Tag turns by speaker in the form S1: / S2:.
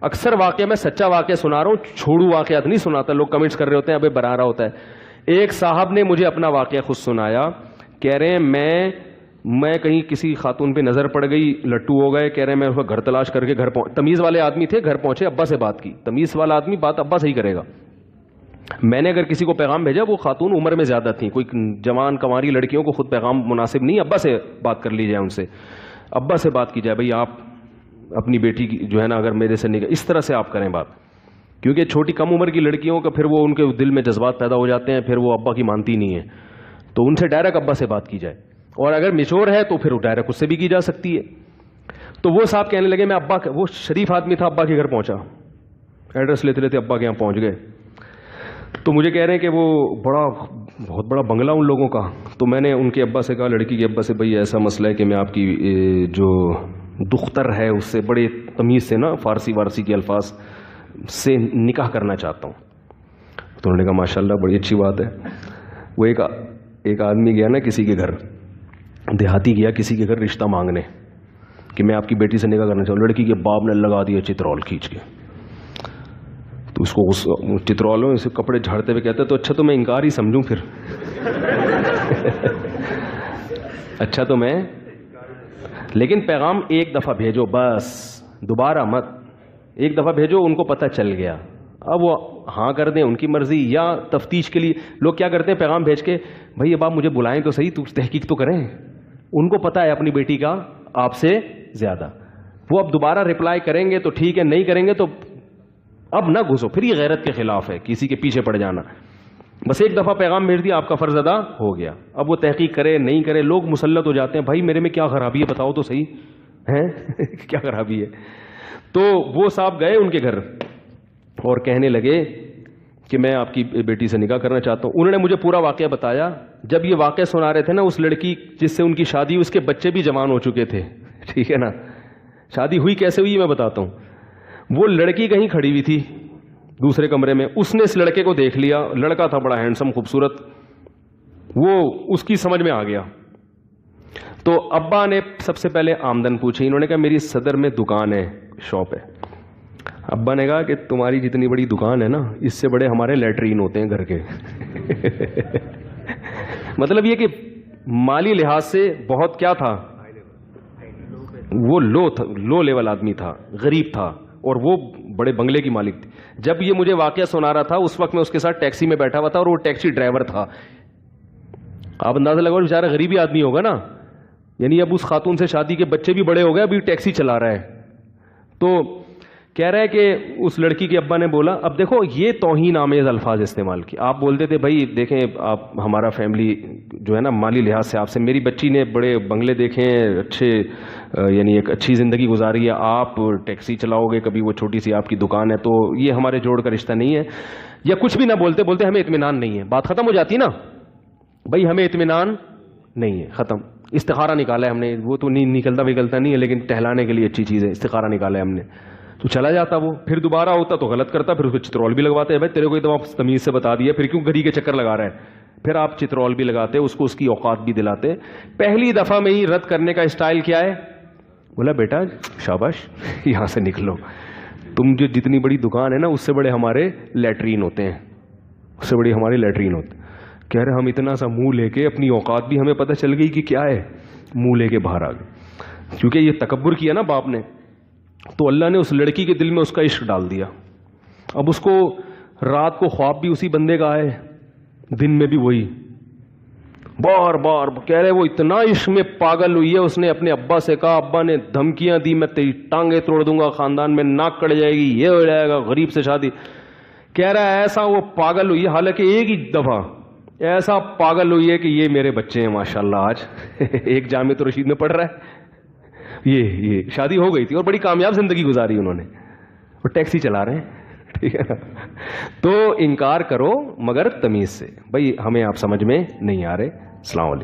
S1: اکثر واقعہ میں سچا واقعہ سنا رہا ہوں, چھوڑو واقعات نہیں سناتا. لوگ کمنٹس کر رہے ہوتے ہیں ابے بنا رہا ہوتا ہے. ایک صاحب نے مجھے اپنا واقعہ خود سنایا. کہہ رہے ہیں میں کہیں کسی خاتون پہ نظر پڑ گئی, لٹو ہو گئے. کہہ رہے ہیں میں اس کا گھر تلاش کر کے گھر تمیز والے آدمی تھے, گھر پہنچے, ابا سے بات کی. تمیز والا آدمی بات ابا سے ہی کرے گا. میں نے اگر کسی کو پیغام بھیجا, وہ خاتون عمر میں زیادہ تھیں, کوئی جوان کنواری لڑکیوں کو خود پیغام مناسب نہیں, ابا سے بات کر لی جائے, ان سے ابا سے بات کی جائے, بھائی آپ اپنی بیٹی کی جو ہے نا اگر میرے سے نکل, اس طرح سے آپ کریں بات. کیونکہ چھوٹی کم عمر کی لڑکیوں کا پھر وہ ان کے دل میں جذبات پیدا ہو جاتے ہیں, پھر وہ ابا کی مانتی نہیں ہے. تو ان سے ڈائریکٹ ابا سے بات کی جائے, اور اگر میچور ہے تو پھر ڈائریکٹ اس سے بھی کی جا سکتی ہے. تو وہ صاحب کہنے لگے, میں ابا, وہ شریف آدمی تھا, ابا کے گھر پہنچا, ایڈریس لیتے لیتے ابا کے یہاں پہنچ گئے. تو مجھے کہہ رہے ہیں کہ وہ بہت بڑا بنگلہ ان لوگوں کا. تو میں نے ان کے ابا سے کہا, لڑکی کے ابا سے, بھائی ایسا مسئلہ ہے کہ میں آپ کی جو دختر ہے اس سے بڑے تمیز سے نا, فارسی وارسی کے الفاظ سے نکاح کرنا چاہتا ہوں. تو انہوں نے کہا ماشاءاللہ بڑی اچھی بات ہے. وہ ایک آدمی گیا نا کسی کے گھر, دیہاتی گیا کسی کے گھر رشتہ مانگنے کہ میں آپ کی بیٹی سے نکاح کرنا چاہوں. لڑکی کے باپ نے لگا دیا چترول کھینچ کے. تو اس کو چترولوں سے کپڑے جھاڑتے ہوئے کہتے تو اچھا تو میں انکار ہی سمجھوں پھر. اچھا تو میں, لیکن پیغام ایک دفعہ بھیجو بس, دوبارہ مت. ایک دفعہ بھیجو, ان کو پتہ چل گیا, اب وہ ہاں کر دیں ان کی مرضی, یا تفتیش کے لیے لوگ کیا کرتے ہیں پیغام بھیج کے, بھائی اب آپ مجھے بلائیں تو صحیح, تو تحقیق تو کریں. ان کو پتہ ہے اپنی بیٹی کا آپ سے زیادہ. وہ اب دوبارہ رپلائی کریں گے تو ٹھیک ہے, نہیں کریں گے تو اب نہ گھسو, پھر یہ غیرت کے خلاف ہے کسی کے پیچھے پڑ جانا. بس ایک دفعہ پیغام بھیج دیا, آپ کا فرض ادا ہو گیا. اب وہ تحقیق کرے نہیں کرے, لوگ مسلط ہو جاتے ہیں, بھائی میرے میں کیا خرابی ہے بتاؤ تو صحیح ہے, کیا خرابی ہے. تو وہ صاحب گئے ان کے گھر اور کہنے لگے کہ میں آپ کی بیٹی سے نکاح کرنا چاہتا ہوں. انہوں نے مجھے پورا واقعہ بتایا. جب یہ واقعہ سنا رہے تھے نا, اس لڑکی جس سے ان کی شادی, اس کے بچے بھی جوان ہو چکے تھے, ٹھیک ہے نا. شادی ہوئی کیسے ہوئی میں بتاتا ہوں. وہ لڑکی کہیں کھڑی ہوئی تھی دوسرے کمرے میں, اس نے اس لڑکے کو دیکھ لیا, لڑکا تھا بڑا ہینڈسم خوبصورت, وہ اس کی سمجھ میں آ گیا. تو ابا نے سب سے پہلے آمدن پوچھی. انہوں نے کہا میری صدر میں دکان ہے, شاپ ہے. ابا نے کہا کہ تمہاری جتنی بڑی دکان ہے نا, اس سے بڑے ہمارے لیٹرین ہوتے ہیں گھر کے. مطلب یہ کہ مالی لحاظ سے بہت کیا تھا, وہ لو لیول آدمی تھا, غریب تھا, اور وہ بڑے بنگلے کی مالک تھی. جب یہ مجھے واقعہ سنا رہا تھا اس وقت میں اس کے ساتھ ٹیکسی میں بیٹھا ہوا تھا, اور وہ ٹیکسی ڈرائیور تھا. آپ اندازہ لگاؤ بیچارہ غریبی آدمی ہوگا نا, یعنی اب اس خاتون سے شادی کے بچے بھی بڑے ہو گئے, ابھی ٹیکسی چلا رہا ہے. تو کہہ رہا ہے کہ اس لڑکی کے ابا نے بولا, اب دیکھو یہ توہین آمیز الفاظ استعمال کیے. آپ بولتے تھے بھائی دیکھیں آپ ہمارا فیملی جو ہے نا مالی لحاظ سے آپ سے, میری بچی نے بڑے بنگلے دیکھے ہیں, اچھے یعنی ایک اچھی زندگی گزاری ہے, آپ ٹیکسی چلاؤ گے, کبھی وہ چھوٹی سی آپ کی دکان ہے, تو یہ ہمارے جوڑ کا رشتہ نہیں ہے. یا کچھ بھی نہ بولتے بولتے ہمیں اطمینان نہیں ہے, بات ختم ہو جاتی نا, بھائی ہمیں اطمینان نہیں ہے, ختم. استخارہ نکالا ہے ہم نے, وہ تو نہیں نکلتا نہیں ہے, لیکن ٹہلانے کے لیے اچھی چیز ہے, استخارہ نکالا ہے ہم نے. تو چلا جاتا وہ, پھر دوبارہ ہوتا تو غلط کرتا, پھر اس کو چترول بھی لگواتے ہیں. بھائی تیرے کو ایک دم تمیز سے بتا دیا, پھر کیوں گھڑی کے چکر لگا رہا ہے, پھر آپ چترول بھی لگاتے, اس کو اس کی اوقات بھی دلاتے. پہلی دفعہ میں ہی رد کرنے کا اسٹائل کیا ہے, بولا بیٹا شاباش یہاں سے نکلو, تم جو جتنی بڑی دکان ہے نا اس سے بڑے ہمارے لیٹرین ہوتے ہیں, اس سے بڑی ہماری لیٹرین ہوتے ہیں. کہہ رہے ہم اتنا سا منہ لے کے, اپنی اوقات بھی ہمیں پتہ چل گئی کہ کیا ہے, منہ لے کے باہر آ گئے. کیونکہ یہ تکبر کیا نا باپ نے, تو اللہ نے اس لڑکی کے دل میں اس کا عشق ڈال دیا. اب اس کو رات کو خواب بھی اسی بندے کا آئے, دن میں بھی وہی, بار بار کہہ رہے وہ اتنا عشق میں پاگل ہوئی ہے, اس نے اپنے ابا سے کہا, ابا نے دھمکیاں دی, میں تیری ٹانگیں توڑ دوں گا, خاندان میں ناک کٹ جائے گی, یہ ہو جائے گا, غریب سے شادی. کہہ رہا ہے ایسا وہ پاگل ہوئی ہے, حالانکہ ایک ہی دفعہ ایسا پاگل ہوئی ہے کہ یہ میرے بچے ہیں ماشاءاللہ, آج ایک جامعۃ الرشید میں پڑھ رہا ہے, یہ شادی ہو گئی تھی اور بڑی کامیاب زندگی گزاری انہوں نے, اور ٹیکسی چلا رہے ہیں, ٹھیک ہے نا. تو انکار کرو مگر تمیز سے, بھائی ہمیں آپ سمجھ میں نہیں آ رہے. السلام علیکم.